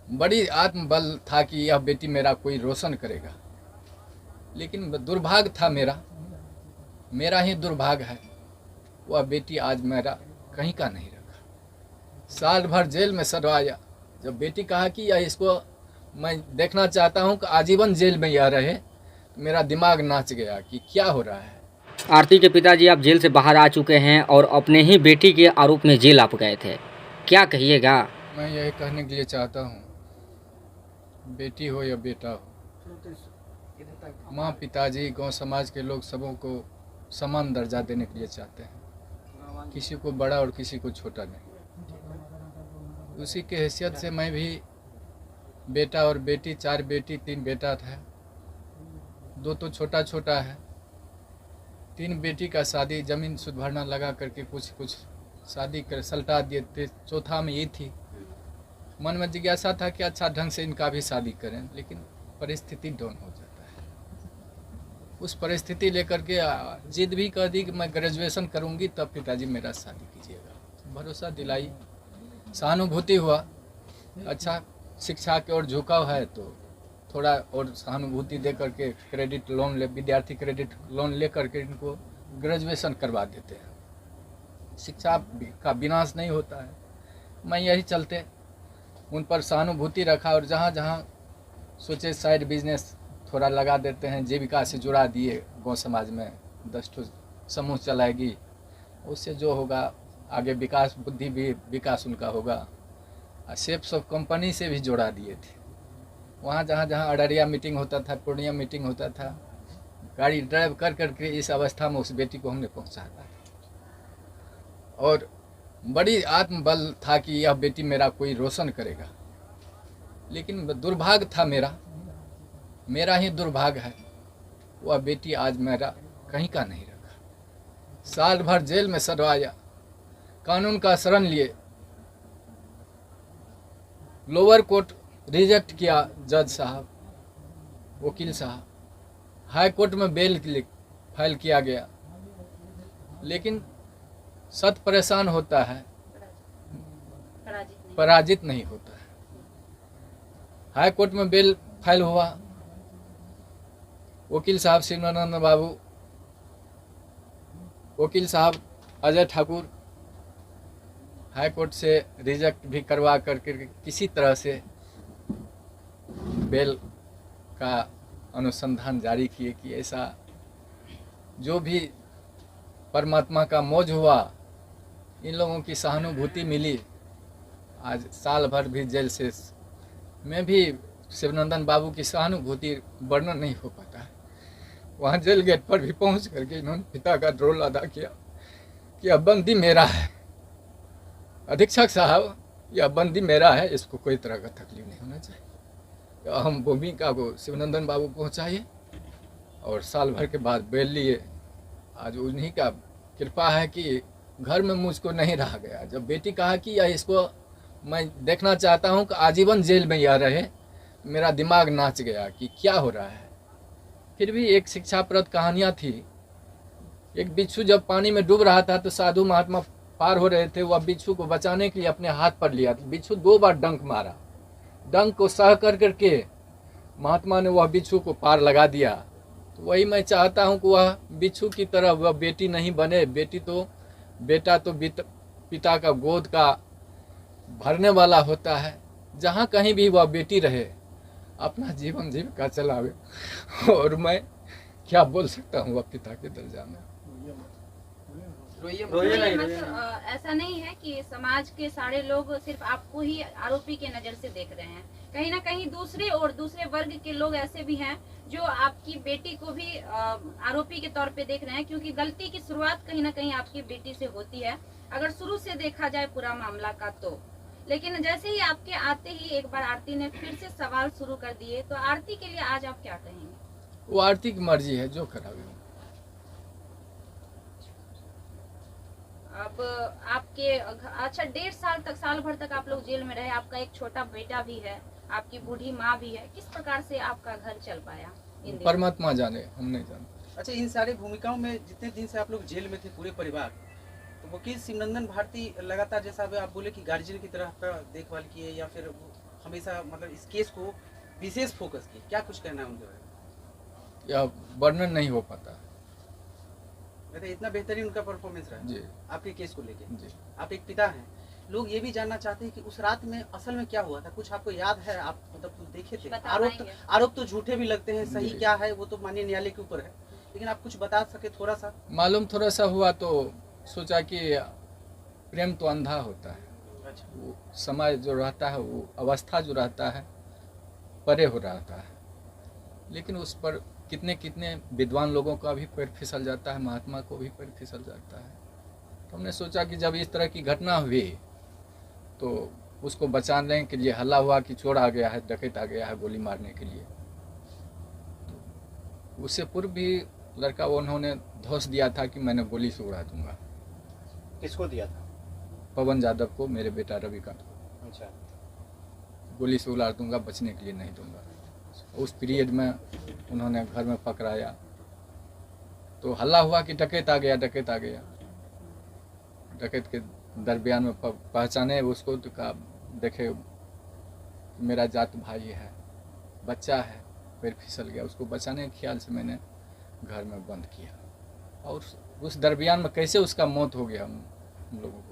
बड़ी आत्मबल था कि यह बेटी मेरा कोई रोशन करेगा, लेकिन दुर्भाग्य था मेरा ही दुर्भाग्य है। वह बेटी आज मेरा कहीं का नहीं रखा। साल भर जेल में सड़वाया। जब बेटी कहा कि यह इसको मैं देखना चाहता हूँ कि आजीवन जेल में यह रहे, तो मेरा दिमाग नाच गया कि क्या हो रहा है। आरती के पिताजी आप जेल से बाहर आ चुके हैं और अपने ही बेटी के आरोप में जेल आप गए थे, क्या कहिएगा? मैं यही कहने के लिए चाहता हूँ, बेटी हो या बेटा हो, माँ पिताजी गांव समाज के लोग सबों को समान दर्जा देने के लिए चाहते हैं, किसी को बड़ा और किसी को छोटा नहीं। उसी के हैसियत से मैं भी बेटा और बेटी, 4 बेटी 3 बेटा था, 2 तो छोटा छोटा है। 3 बेटी का शादी ज़मीन सुध भरना लगा करके कुछ शादी कर सलटा दिए थे। चौथा में ये थी, मन में जिज्ञासा था कि अच्छा ढंग से इनका भी शादी करें, लेकिन परिस्थिति डाउन हो जाता है। उस परिस्थिति लेकर के जिद भी कर दी कि मैं ग्रेजुएशन करूंगी तब पिताजी मेरा शादी कीजिएगा। भरोसा दिलाई, सहानुभूति हुआ, अच्छा शिक्षा की ओर झुकाव है तो थोड़ा और सहानुभूति दे करके क्रेडिट लोन विद्यार्थी क्रेडिट लोन ले करके इनको ग्रेजुएशन करवा देते हैं। शिक्षा का विनाश नहीं होता है। मैं यही चलते उन पर सहानुभूति रखा और जहाँ जहाँ सोचे साइड बिजनेस थोड़ा लगा देते हैं, जीविका से जुड़ा दिए। गांव समाज में 10 ठो समूह चलाएगी, उससे जो होगा आगे विकास, बुद्धि भी विकास उनका होगा। सेप्स ऑफ कंपनी से भी जोड़ा दिए थे। वहाँ जहाँ जहाँ अडरिया मीटिंग होता था, पूर्णिया मीटिंग होता था, गाड़ी ड्राइव कर करके इस अवस्था में उस बेटी को हमने पहुँचाया था। और बड़ी आत्मबल था कि यह बेटी मेरा कोई रोशन करेगा, लेकिन दुर्भाग्य था मेरा ही दुर्भाग्य है। वह बेटी आज मेरा कहीं का नहीं रखा। साल भर जेल में सड़वाया, कानून का शरण लिए, लोअर कोर्ट रिजेक्ट किया, जज साहब, वकील साहब, हाई कोर्ट में बेल फाइल किया गया, लेकिन सत परेशान होता है, पराजित नहीं होता है। हाई कोर्ट में बेल फाइल हुआ, वकील साहब शिवानंद बाबू, वकील साहब अजय ठाकुर हाई कोर्ट से रिजेक्ट भी करवा करके किसी तरह से बेल का अनुसंधान जारी किए कि ऐसा जो भी परमात्मा का मौज हुआ, इन लोगों की सहानुभूति मिली। आज साल भर भी जेल से में भी शिवनंदन बाबू की सहानुभूति वर्णन नहीं हो पाता है। वहाँ जेल गेट पर भी पहुँच करके इन्होंने पिता का रोल अदा किया कि अब बंदी मेरा है, अधीक्षक साहब यह बंदी मेरा है, इसको कोई तरह का तकलीफ नहीं होना चाहिए। हम भूमिका को शिवनंदन बाबू पहुँचाइए और साल भर के बाद बेल लिए। आज उन्हीं का कृपा है कि घर में मुझको नहीं रहा गया। जब बेटी कहा कि यह इसको मैं देखना चाहता हूँ कि आजीवन जेल में यह रहे, मेरा दिमाग नाच गया कि क्या हो रहा है। फिर भी एक शिक्षाप्रद कहानियाँ थी। एक बिच्छू जब पानी में डूब रहा था तो साधु महात्मा पार हो रहे थे, वह बिच्छू को बचाने के लिए अपने हाथ पर लिया। बिच्छू 2 बार डंक मारा, डंक को सह कर करके महात्मा ने वह बिच्छू को पार लगा दिया। तो वही मैं चाहता हूँ कि वह बिच्छू की तरह वह बेटी नहीं बने। बेटा तो पिता का गोद का भरने वाला होता है। जहाँ कहीं भी वह बेटी रहे, अपना जीवन जीविका चलावे। और मैं क्या बोल सकता हूँ वह पिता के दर्जा में। ऐसा नहीं है कि समाज के सारे लोग सिर्फ आपको ही आरोपी के नजर से देख रहे हैं। कहीं ना कहीं दूसरे वर्ग के लोग ऐसे भी हैं जो आपकी बेटी को भी आरोपी के तौर पे देख रहे हैं, क्योंकि गलती की शुरुआत कहीं ना कहीं आपकी बेटी से होती है, अगर शुरू से देखा जाए पूरा मामला का तो। लेकिन जैसे ही आपके आते ही एक बार आरती ने फिर से सवाल शुरू कर दिए, तो आरती के लिए आज आप क्या कहेंगे? वो आरती की मर्जी है, जो करावे। अब आपके अच्छा 1.5 साल तक, साल भर तक आप लोग जेल में रहे, आपका एक छोटा बेटा भी है, आपकी बूढ़ी माँ भी है, किस प्रकार से आपका घर चल पाया? परमात्मा जाने, हम नहीं जानते। अच्छा, इन सारी भूमिकाओं में जितने दिन से आप लोग जेल में थे पूरे परिवार, तो वकील शिवनंदन भारती लगातार, जैसा आप बोले कि गार्जियन की तरह आपका देखभाल किए या फिर हमेशा मतलब इस केस को विशेष फोकस किए, क्या कुछ कहना है उनके बारे में? या वर्णन नहीं हो पाता। वैसे इतना बेहतरीन उनका परफॉर्मेंस रहा जी आपके केस को लेके। जी। आप एक पिता हैं, लोग ये भी जानना चाहते हैं कि उस रात में असल में क्या हुआ था, कुछ आपको याद है? आप मतलब कुछ देखे थे? बता पाएंगे? आरोप तो झूठे भी लगते हैं, सही जी। क्या है वो तो माननीय न्यायालय के ऊपर है, लेकिन आप कुछ बता सके थोड़ा सा? मालूम थोड़ा सा हुआ तो सोचा कि प्रेम तो अंधा होता है, अच्छा। वो समय जो रहता है, वो अवस्था जो रहता है परे हो रहता है, लेकिन उस पर कितने कितने विद्वान लोगों का भी पैर फिसल जाता है, महात्मा को भी पैर फिसल जाता है। तो हमने सोचा कि जब इस तरह की घटना हुई तो उसको बचाने के लिए हल्ला हुआ कि चोर आ गया है, डकैत आ गया है गोली मारने के लिए। तो उससे पूर्व भी लड़का उन्होंने धौंस दिया था कि मैंने गोली से उड़ा दूंगा। किसको दिया था? पवन यादव को, मेरे बेटा रविकांत को, अच्छा। गोली से उड़ा दूंगा, बचने के लिए नहीं दूंगा। उस पीरियड में उन्होंने घर में पकड़ाया तो हल्ला हुआ कि डकैत आ गया, डकैत आ गया। डकैत के दरमियान में पहचाने उसको तो कहा देखे मेरा जात भाई है, बच्चा है, पैर फिसल गया। उसको बचाने के ख्याल से मैंने घर में बंद किया और उस दरमियान में कैसे उसका मौत हो गया हम लोगों को